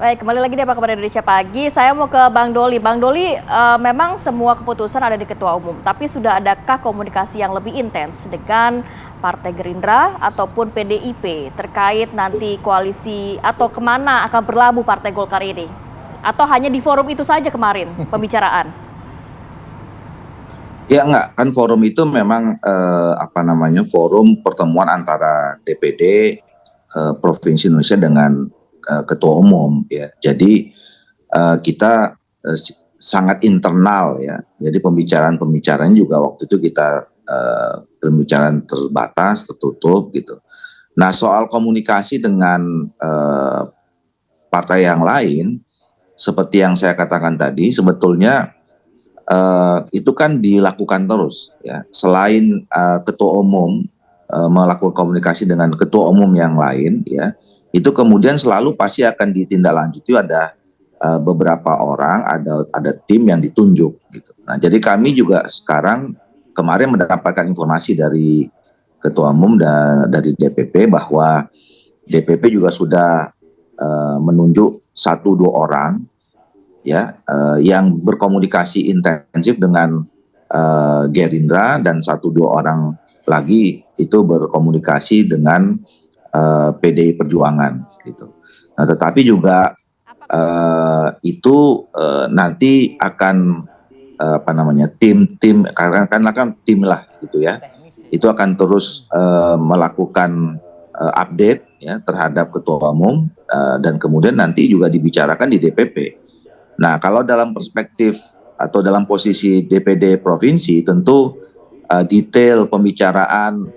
Baik, kembali lagi di Apa Kabar Indonesia Pagi. Saya mau ke Bang Doli. Bang Doli, memang semua keputusan ada di Ketua Umum, tapi sudah adakah komunikasi yang lebih intens dengan Partai Gerindra ataupun PDIP terkait nanti koalisi atau kemana akan berlabuh Partai Golkar ini? Atau hanya di forum itu saja kemarin pembicaraan? Ya enggak, kan forum itu memang forum pertemuan antara DPD Provinsi Indonesia dengan Ketua Umum ya. Jadi kita sangat internal ya. Jadi pembicaraan juga waktu itu kita pembicaraan terbatas, tertutup gitu. Nah, soal komunikasi dengan partai yang lain, seperti yang saya katakan tadi, sebetulnya itu kan dilakukan terus ya. Selain ketua umum melakukan komunikasi dengan ketua umum yang lain ya, itu kemudian selalu pasti akan ditindaklanjuti, ada beberapa orang, ada tim yang ditunjuk gitu. Nah, jadi kami juga sekarang kemarin mendapatkan informasi dari ketua umum dan dari DPP bahwa DPP juga sudah menunjuk 1-2 orang ya, yang berkomunikasi intensif dengan Gerindra, dan 1-2 orang lagi itu berkomunikasi dengan PDI Perjuangan gitu. Nah, tetapi juga itu nanti akan tim kan tim lah gitu ya. Itu akan terus melakukan update ya terhadap ketua umum, dan kemudian nanti juga dibicarakan di DPP. Nah, kalau dalam perspektif atau dalam posisi DPD provinsi, tentu detail pembicaraan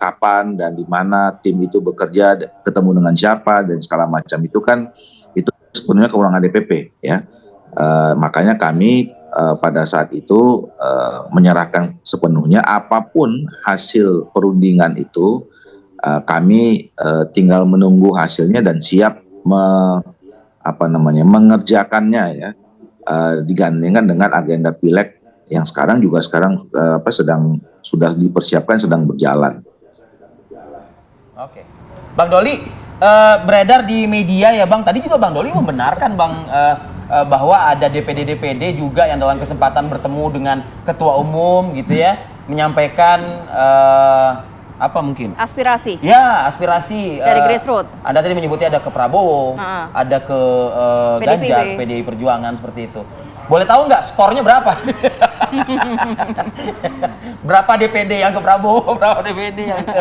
kapan dan di mana tim itu bekerja, ketemu dengan siapa dan segala macam itu kan itu sebenarnya kewenangan DPP ya. Makanya kami pada saat itu menyerahkan sepenuhnya apapun hasil perundingan itu, kami tinggal menunggu hasilnya dan siap mengerjakannya ya, digandengkan dengan agenda pileg yang sekarang sudah dipersiapkan, sedang berjalan. Oke, Bang Doli, beredar di media ya Bang. Tadi juga Bang Doli membenarkan Bang bahwa ada DPD juga yang dalam kesempatan bertemu dengan ketua umum gitu ya, menyampaikan apa mungkin? Aspirasi. Ya, aspirasi. Dari grassroots. Anda tadi menyebutnya ada ke Prabowo, ada ke Ganjar, PDI Perjuangan seperti itu. Boleh tahu nggak skornya berapa? Berapa DPD yang ke Prabowo, berapa DPD yang ke...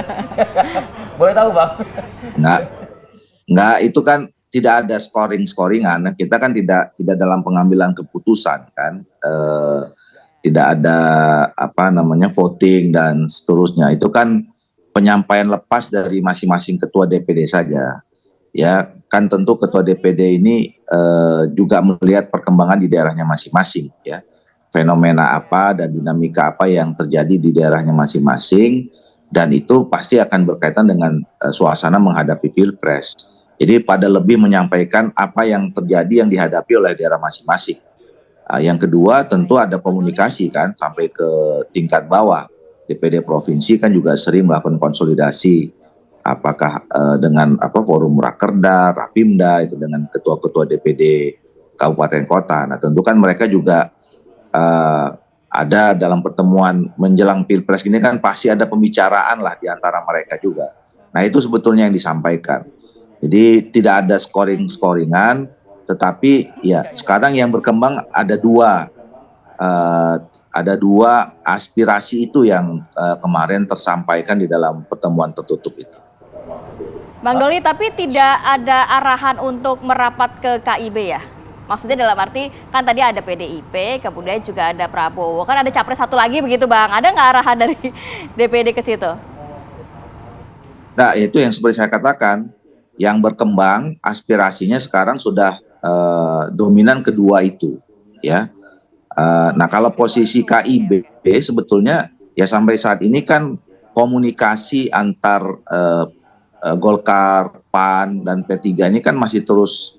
Boleh tahu Bang? Nggak, itu kan tidak ada scoringan. Kita kan tidak dalam pengambilan keputusan kan. Tidak ada voting dan seterusnya. Itu kan penyampaian lepas dari masing-masing ketua DPD saja. Ya, kan tentu ketua DPD ini juga melihat perkembangan di daerahnya masing-masing ya. Fenomena apa dan dinamika apa yang terjadi di daerahnya masing-masing, dan itu pasti akan berkaitan dengan suasana menghadapi Pilpres. Jadi pada lebih menyampaikan apa yang terjadi yang dihadapi oleh daerah masing-masing. Yang kedua tentu ada komunikasi kan sampai ke tingkat bawah. DPD provinsi kan juga sering melakukan konsolidasi, apakah dengan forum Rakerda, Rapimda itu dengan ketua-ketua DPD kabupaten kota. Nah, tentu kan mereka juga ada dalam pertemuan menjelang Pilpres ini kan pasti ada pembicaraan lah di antara mereka juga. Nah, itu sebetulnya yang disampaikan. Jadi tidak ada scoringan, tetapi ya sekarang yang berkembang ada dua aspirasi itu yang kemarin tersampaikan di dalam pertemuan tertutup itu. Bang Doli, tapi tidak ada arahan untuk merapat ke KIB ya? Maksudnya dalam arti kan tadi ada PDIP, kemudian juga ada Prabowo, kan ada capres satu lagi begitu Bang. Ada nggak arahan dari DPD ke situ? Nah, itu yang seperti saya katakan, yang berkembang aspirasinya sekarang sudah dominan kedua itu ya. Nah, kalau posisi KIB sebetulnya ya sampai saat ini kan komunikasi antar Golkar, PAN, dan P3 ini kan masih terus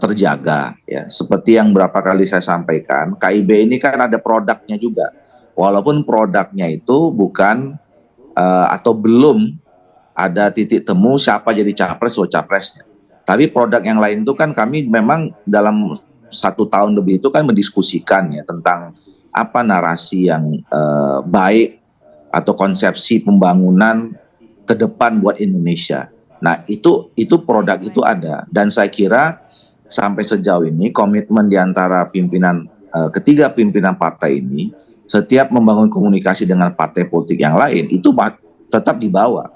terjaga ya. Seperti yang berapa kali saya sampaikan, KIB ini kan ada produknya juga. Walaupun produknya itu bukan atau belum ada titik temu siapa jadi capres atau capresnya. Tapi produk yang lain itu kan kami memang dalam 1 tahun lebih itu kan mendiskusikan ya tentang apa narasi yang baik atau konsepsi pembangunan ke depan buat Indonesia. Nah itu produk itu ada, dan saya kira sampai sejauh ini komitmen di antara ketiga pimpinan partai ini setiap membangun komunikasi dengan partai politik yang lain itu tetap dibawa.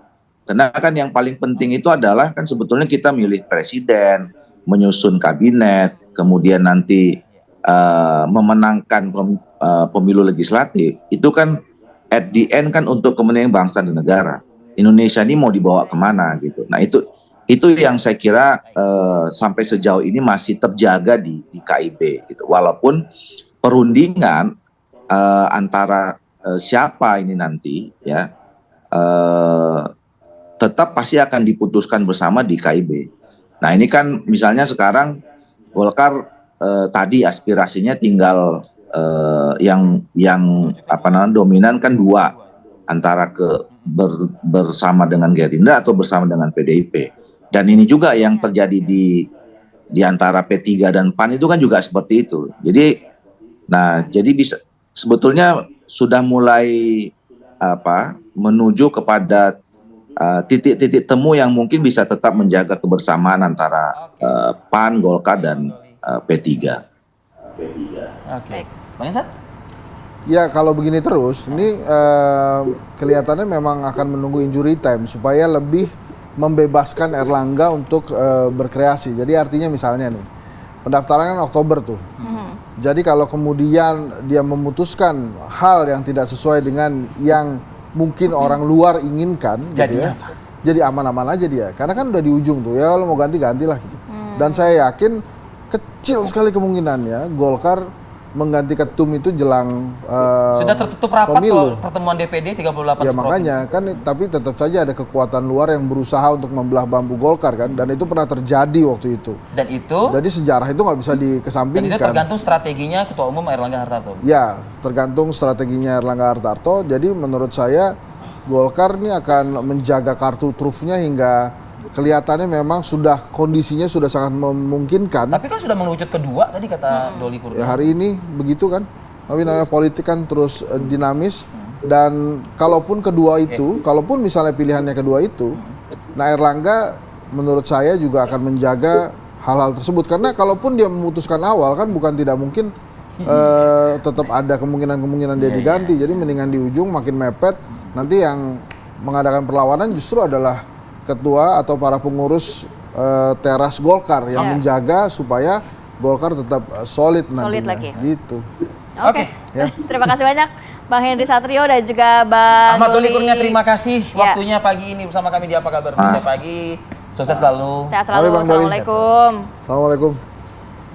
Karena kan yang paling penting itu adalah kan sebetulnya kita milih presiden, menyusun kabinet, kemudian nanti memenangkan pemilu legislatif. Itu kan at the end kan untuk kepentingan bangsa dan negara. Indonesia ini mau dibawa kemana gitu. Nah itu yang saya kira sampai sejauh ini masih terjaga di KIB gitu. Walaupun perundingan antara siapa ini nanti ya tetap pasti akan diputuskan bersama di KIB. Nah ini kan misalnya sekarang Golkar tadi aspirasinya tinggal yang dominan kan 2 antara bersama dengan Gerindra atau bersama dengan PDIP. Dan ini juga yang terjadi di antara P3 dan PAN itu kan juga seperti itu. Jadi bisa sebetulnya sudah mulai menuju kepada titik-titik temu yang mungkin bisa tetap menjaga kebersamaan antara PAN, Golkar dan P3. Oke. Bang Ihsan? Ya kalau begini terus, ini kelihatannya memang akan menunggu injury time supaya lebih membebaskan Erlangga untuk berkreasi. Jadi artinya misalnya nih, pendaftaran kan Oktober tuh. Jadi kalau kemudian dia memutuskan hal yang tidak sesuai dengan yang mungkin orang luar inginkan, jadi gitu ya, jadi aman-aman aja dia. Karena kan udah di ujung tuh, ya lo mau ganti-gantilah gitu. Dan saya yakin kecil sekali kemungkinannya Golkar mengganti ketum itu jelang sudah tertutup rapat pemilu. Pertemuan DPD 38 ya makanya kan, tapi tetap saja ada kekuatan luar yang berusaha untuk membelah bambu Golkar kan, dan itu pernah terjadi waktu itu. Dan itu jadi sejarah itu nggak bisa dikesampingkan. Dan itu tergantung strateginya Ketua Umum Airlangga Hartarto. Ya, tergantung strateginya Erlangga Hartarto. Jadi menurut saya Golkar ini akan menjaga kartu trufnya hingga kelihatannya memang kondisinya sudah sangat memungkinkan. Tapi kan sudah mengerucut kedua tadi kata Doli Kurnia. Ya hari ini begitu kan. Tapi namanya politik kan terus dinamis. Dan kalaupun kedua itu, kalaupun misalnya pilihannya kedua itu, nah Erlangga menurut saya juga akan menjaga hal-hal tersebut. Karena kalaupun dia memutuskan awal kan bukan tidak mungkin tetap ada kemungkinan-kemungkinan dia diganti. Jadi mendingan di ujung makin mepet. Nanti yang mengadakan perlawanan justru adalah ketua atau para pengurus teras Golkar yang menjaga supaya Golkar tetap solid nantinya. Solid lagi. Gitu. Oke. Ya. Terima kasih banyak Bang Henry Satrio dan juga Bang Ahmad Doli Kurnia, terima kasih waktunya pagi ini bersama kami di Apa Kabar Indonesia Pagi. Sukses selalu. Sehat selalu. Bang Doli. Assalamualaikum. Assalamualaikum.